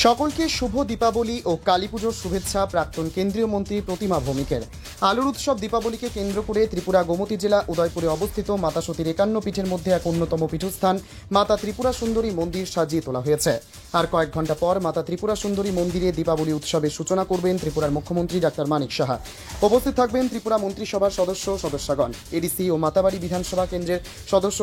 সকলকে শুভ দীপাবলি ও কালী পুজোর শুভেচ্ছা প্রাক্তন কেন্দ্রীয় মন্ত্রী প্রতিমা ভৌমিকের। আলোর উৎসব দীপাবলিকে কেন্দ্র করে ত্রিপুরা গোমতী জেলা উদয়পুরে অবস্থিত মাতা সতীর 51 পীঠের মধ্যে এক অন্যতম পীঠস্থান মাতা ত্রিপুরা সুন্দরী মন্দির সাজিয়ে তোলা হয়েছে। আর কয়েক ঘন্টা পর মাতা ত্রিপুরা সুন্দরী মন্দিরে দীপাবলি উৎসবের সূচনা করবেন ত্রিপুরার মুখ্যমন্ত্রী ডাক্তার মানিক সাহা। উপস্থিত থাকবেন ত্রিপুরা মন্ত্রিসভার সদস্যগণ, এডিসি ও মাতাবাড়ি বিধানসভা কেন্দ্রের সদস্য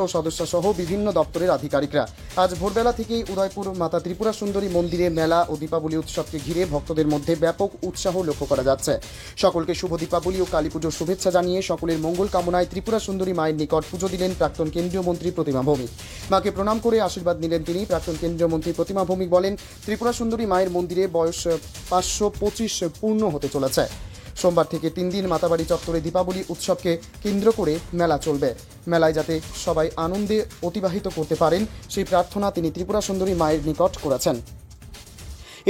সহ বিভিন্ন দপ্তরের আধিকারিকরা। আজ ভোরবেলা থেকেই উদয়পুর মাতা ত্রিপুরা সুন্দরী মন্দিরে মেলা ও দীপাবলি উৎসবকে ঘিরে ভক্তদের মধ্যে ব্যাপক উৎসাহ লক্ষ্য করা যাচ্ছে। সকলকে শুভ দীপাবলি ও কালী পুজোর শুভেচ্ছা জানিয়ে সকলের মঙ্গল কামনায় ত্রিপুরা সুন্দরী মায়ের নিকট পুজো দিলেন প্রাক্তন কেন্দ্রীয় মন্ত্রী প্রতিমা ভৌমিক। মাকে প্রণাম করে আশীর্বাদ নিলেন তিনি। প্রাক্তন কেন্দ্রীয় মন্ত্রী প্রতিমা ভৌমিক বলেন, ত্রিপুরা সুন্দরী মায়ের মন্দিরে বয়স 525 পূর্ণ হতে চলেছে। সোমবার থেকে 3 দিন মাতাবাড়ি চত্বরে দীপাবলি উৎসবকে কেন্দ্র করে মেলা চলবে। মেলায় যাতে সবাই আনন্দে অতিবাহিত করতে পারেন সেই প্রার্থনা তিনি ত্রিপুরা সুন্দরী মায়ের নিকট করেছেন।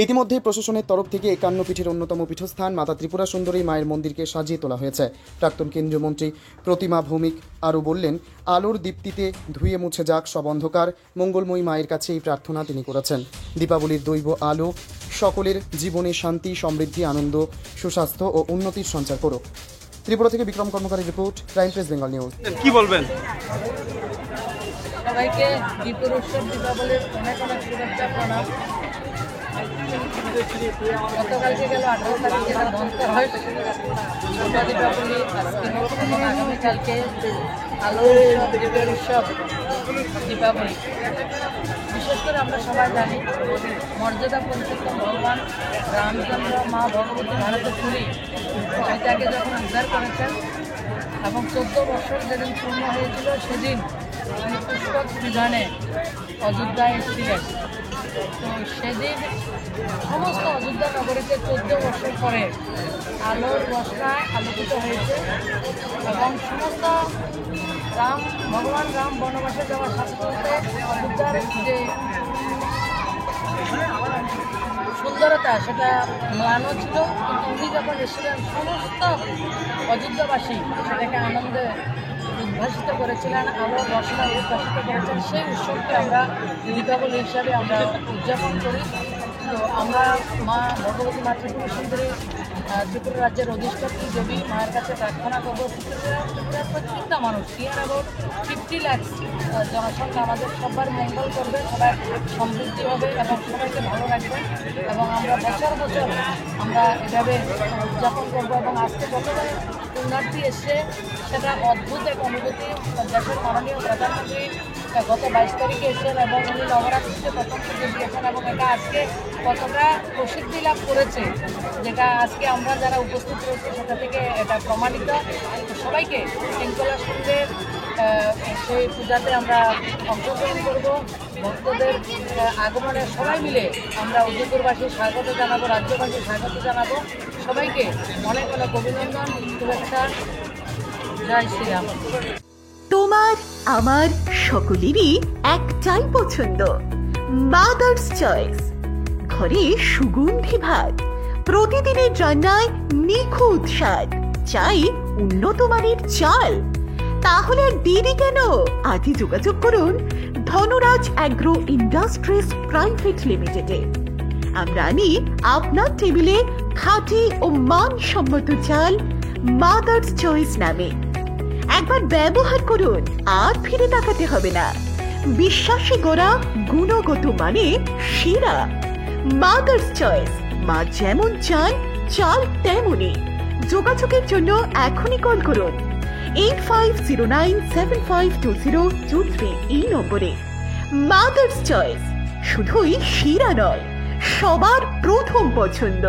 ইতিমধ্যে প্রশাসনের তরফ থেকে 51 পীঠের অন্যতম পীঠস্থান মাতা ত্রিপুরা সুন্দরী মায়ের মন্দিরকে সাজিয়ে তোলা হয়েছে। প্রাক্তন কেন্দ্রীয় মন্ত্রী প্রতিমা ভৌমিক আরও বললেন, আলোর দীপ্তিতে ধুয়ে মুছে যাক সব অন্ধকার, মঙ্গলময়ী মায়ের কাছে এই প্রার্থনা তিনি করেছেন। দীপাবলির দৈব আলো সকলের জীবনে শান্তি, সমৃদ্ধি, আনন্দ, সুস্বাস্থ্য ও উন্নতির সঞ্চার করুক। ত্রিপুরা থেকে বিক্রম কর্মকারী report, prime press Bengal news. কি বলবেন? সবাইকে দীপাবলির অনেক শুভেচ্ছা প্রণাম। গতকালকে গেল 18 তারিখ যেটা বন্ধ হয় দীপাবলি, এবং আগামীকালকে আলোর উৎসব দীপাবলি। বিশেষ করে আমরা সবাই জানি মর্যাদা পুরুষোত্তম ভগবান রামচন্দ্র মা ভগবতী ভারতের পুরী সীতাকে যখন উদ্ধার করেছেন এবং 14 বছর যেদিন পূর্ণ হয়েছিল সেদিন তিনি পুষ্পক বিধানে অযোধ্যায় এসেছিলেন। তো সেদিন সমস্ত অযোধ্যা নগরীতে 14 বছর পরে আলোর রোশনায় আলোকিত হয়েছে এবং সমস্ত ভগবান রাম বনবাসে যাওয়ার সাথে সাথে অযোধ্যার যে সুন্দরতা সেটা ম্লানও ছিল, কিন্তু উনি যখন এসেছিলেন সমস্ত অযোধ্যাবাসী সেটাকে আনন্দে উদ্ভাসিত করেছিলেন, আলোর রসনা উদ্ভাসিত করেছেন। সেই উৎসবকে আমরা দীপাবলি হিসাবে আমরা উদযাপন করি। তো আমরা মা ভগবতী মা ত্রিপুরা সুন্দরী ত্রিপুরা রাজ্যের অধিষ্ঠাত্রী দেবী মায়ের কাছে প্রার্থনা করবো ত্রিপুরার প্রত্যেকটা মানুষ, নিয়ার অ্যাবাউট 50 লাখ জনসংখ্যা আমাদের সবার মঙ্গল করবে, সবার সমৃদ্ধি হবে এবং সবাইকে ভালো রাখবে এবং আমরা বছর বছর আমরা এভাবে উদযাপন করবো। এবং আজকে যতবার পুণ্যার্থী এসছে সেটা অদ্ভুত এক অনুভূতি। দেশের মাননীয় প্রধানমন্ত্রী গত 22 তারিখে এসেছেন এবং উনি নবরাত্রিতে প্রথম পুজো দিয়েছেন এবং এটা আজকে কতটা প্রসিদ্ধি লাভ করেছে যেটা আজকে আমরা যারা উপস্থিত রয়েছে সেটা থেকে এটা প্রমাণিত। সবাইকে শৃঙ্খলার সঙ্গে সেই পূজাতে আমরা অংশগ্রহণ করব। ভক্তদের আগমনে সবাই মিলে আমরা উদয়পুরবাসী স্বাগত জানাবো, রাজ্যবাসী স্বাগত জানাবো। সবাইকে অনেক অনেক অভিনন্দন, শুভেচ্ছা। জয় শ্রীরাম। তোমার আমার সকলেরই একটাই পছন্দ, মাদার্স চয়েস। ঘরে সুগন্ধি ভাত, প্রতিদিনের রান্নায় নিখুঁত স্বাদ, চাই উন্নত মানের চাল। তাহলে আর দেরি কেন? আজই যোগাযোগ করুন ধনরাজ অ্যাগ্রো ইন্ডাস্ট্রিজ প্রাইভেট লিমিটেডে। আমরা আনি আপনার টেবিলে খাঁটি ও মানসম্মত চাল মাদার্স চয়েস নামে। একবার ব্যবহার করুন, আর ফিরে তাকাতে হবে না। বিশ্বাসী গোড়া, গুণগত মানে সেরা। মাদার্স চয়েস, মা যেমন চান চাল তেমনই। যোগাযোগের জন্য এখনই কল করুন 8509752023 এই নম্বরে। মাদার্স চয়েস শুধুই সেরা নয়, সবার প্রথম পছন্দ।